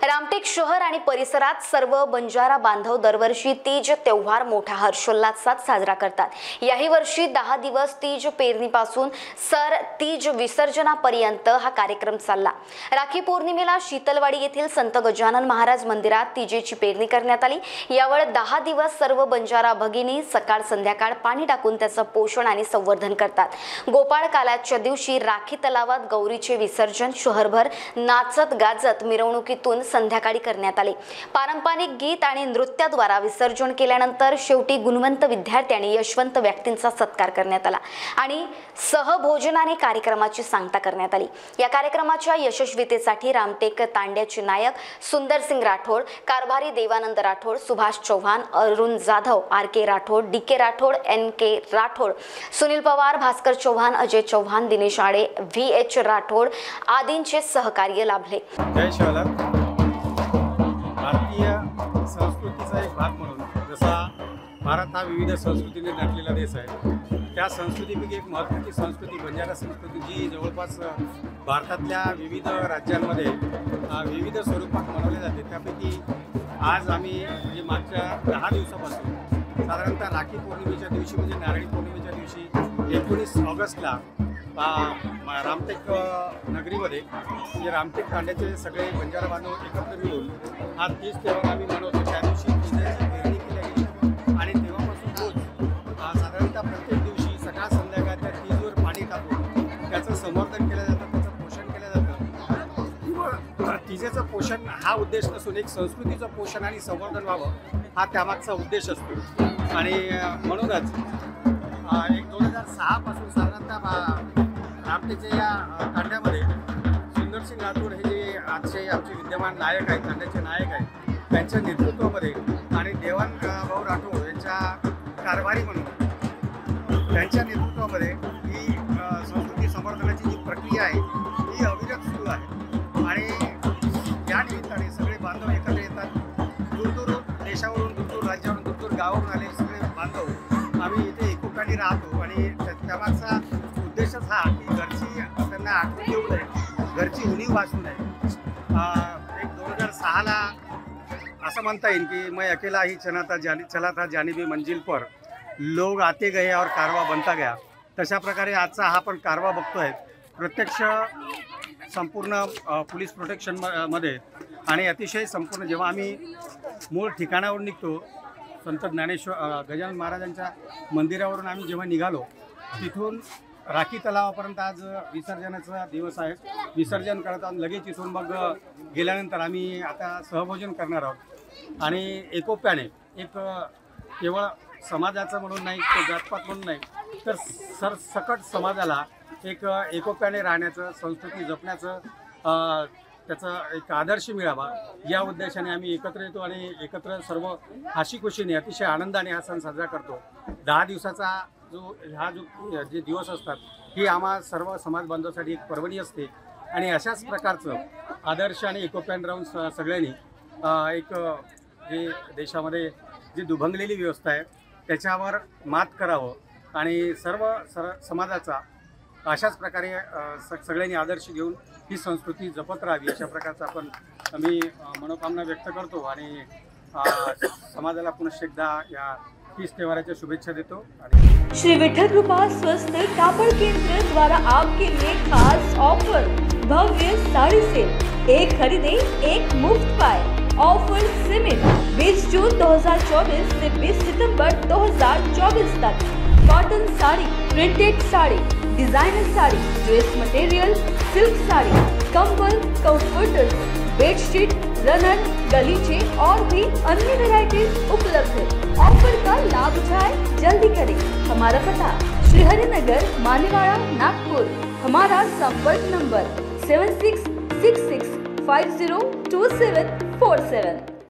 रामटेक शहर आणि परिसरात सर्व बंजारा बांधव दरवर्षी तीज त्योहार मोठ्या हर्षोल्लासात साजरा करतात। याही वर्षी 10 दिवस तीज पेरणीपासून सर तीज विसर्जनापर्यंत हा कार्यक्रम चालला। राखी पौर्णिमेला शीतलवाडी येथील संत गजानन महाराज मंदिरात तीजेची पेरणी करण्यात आली। यावर 10 दिवस सर्व बंजारा भगिनी सकाळ संध्याकाळ पाणी टाकून त्याचं पोषण आणि संवर्धन करतात। गोपाळ कालाच्या दिवशी राखी तलावात गौरीचे विसर्जन शहरभर नाचत गाजत मिरवणुकीतून संध्याकाळी करण्यात आले। पारंपरिक गीत आणि नृत्याद्वारे विसर्जन केल्यानंतर शेवटी गुणवंत विद्यार्थी आणि यशवंत व्यक्तींचा सत्कार करण्यात आला आणि सहभोजनाने कार्यक्रमाची सांगता करण्यात आली। या कार्यक्रमाच्या यशस्वीतेसाठी रामटेक तांड्याचे नायक सुंदरसिंग राठोड, कारभारी Devanand Rathod, Subhash Chauhan, Arun Jadhav, R K. Rathod, D K. Rathod, N K. Rathod, Sunil Pawar, Bhaskar Chauhan, Ajay Chauhan, Dinesh Aade, V H. Rathod आदींचे सहकार्य लाभले। जय शिवलाल। भारतीय संस्कृतीचा एक भाग म्हणून जसा भारत हा विविध संस्कृतीने नटलेला देश आहे, त्या संस्कृतीपैकी एक महत्त्वाची संस्कृती बंजारा संस्कृती जी जवळपास भारतातल्या विविध राज्यांमध्ये विविध स्वरूपात मनवली जाते। त्यापैकी आज आम्ही जे मागच्या 10 दिवसापासून साधारणतः राखी पौर्णिमेच्या दिवशी म्हणजे नारळी पौर्णिमेच्या दिवशी 19 ऑगस्टला रामटेक नगरीमध्ये म्हणजे रामटेक तांड्याचे सगळे बंजारा बांधव एकत्र मिळून हा तीज त्योहार आम्ही मनवतो। त्या दिवशी तीजाची पेरणी केली गेली आणि तेव्हापासून रोज साधारणतः प्रत्येक दिवशी सकाळ संध्याकाळ त्या तीजवर पाणी टाकून त्याचं संवर्धन केलं जातं, त्याचं पोषण केलं जातं। तीजेचं पोषण हा उद्देश नसून एक संस्कृतीचं पोषण आणि संवर्धन व्हावं हा त्यामागचा उद्देश असतो आणि म्हणूनच 2006 पासून साधारणतः रामटेकच्या या तांड्यामध्ये सुंदरसिंग राठोड हे जे आजचे आमचे विद्यमान नायक आहेत, तांड्याचे नायक आहेत, त्यांच्या नेतृत्वामध्ये आणि देवान भाऊ राठोड यांच्या कारभारी म्हणून त्यांच्या नेतृत्वामध्ये ही संस्कृती संवर्धनाची जी प्रक्रिया आहे ही अविरत सुरू आहे आणि या निमित्ताने सगळे बांधव एकत्र येतात। दूरदूर देशावरून, दूरदूर राज्यावरून, दूरदूर गावावरून आलेले सगळे बांधव आम्ही इथे एकोप्याने राहतो आणि त्यामागचा उद्देशच हा की घरची त्यांना आठवण येऊ नये, घरची उणीव वाचू नये। एक 2006ला असं म्हणता येईल की मैं अकेला ही चला था जानिबी मंजिल पर, लोग आते गए और कारवा बनता गया। तशा प्रकारे आजचा हा पण कारवा बघतोय प्रत्यक्ष संपूर्ण पोलीस प्रोटेक्शन मध्ये आणि अतिशय संपूर्ण जेव्हा आम्ही मूळ ठिकाणावर निघतो संत ज्ञानेश्वर गजानन महाराजांच्या मंदिरावरून आम्ही जेव्हा निघालो तिथून राखी तलावापर्यंत आज विसर्जनाचा दिवस आहे। विसर्जन करत आहोत, लगेच इथून मग गेल्यानंतर आम्ही आता सहभोजन करणार आहोत आणि एकोप्याने एक केवळ समाजाचं म्हणून नाही, जातपात म्हणून नाही, तर सरसकट समाजाला एक एकोप्याने राहण्याचं, संस्कृती जपण्याचं त्याचा एक आदर्श मिळावा या उद्देशाने आम्ही एकत्र येतो आणि एकत्र सर्व हसी-खुशीने अतिशय आनंदाने हा सण साजरा करतो। 10 दिवसाचा जे दिवस असतात ही आम्हा सर्व समाज बांधवांसाठी एक पर्वणी असते आणि अशाच प्रकारचं आदर्श आणि एकोप्याने राहून सगळ्यांनी एक जे देशामध्ये जी दुभंगलेली व्यवस्था आहे त्याच्यावर मात करावं आणि सर्व समाजाचा अशाच प्रकारे सगळ्यांनी आदर्श घेऊन ही संस्कृती जपत राहावी अशा प्रकारचा आपण मी मनोकामना व्यक्त करतो आणि समाजाला पुनश्च एकदा या तीज त्योहाराच्या शुभेच्छा देतो। श्री विठल कृपा स्वस्थ कापड़ केंद्र द्वारा आपके लिए खास ऑफर, भव्य साड़ी सेल, एक खरीदे एक मुफ्त पाए। ऑफर सीमित 20 जून 2024 से 20 सितंबर 2024 तक। Cotton sari, printed sari, designer sari, dress material, silk sari, कंबल, कंफर्टर्स, बेडशीट, रनर, गलीचे और भी अन्य वैरायटीज उपलब्ध है। ऑफर का लाभ उठाएं, जल्दी करें। हमारा पता श्री हरिनगर, मानेवाड़ा, नागपुर। हमारा संपर्क नंबर 7666502747।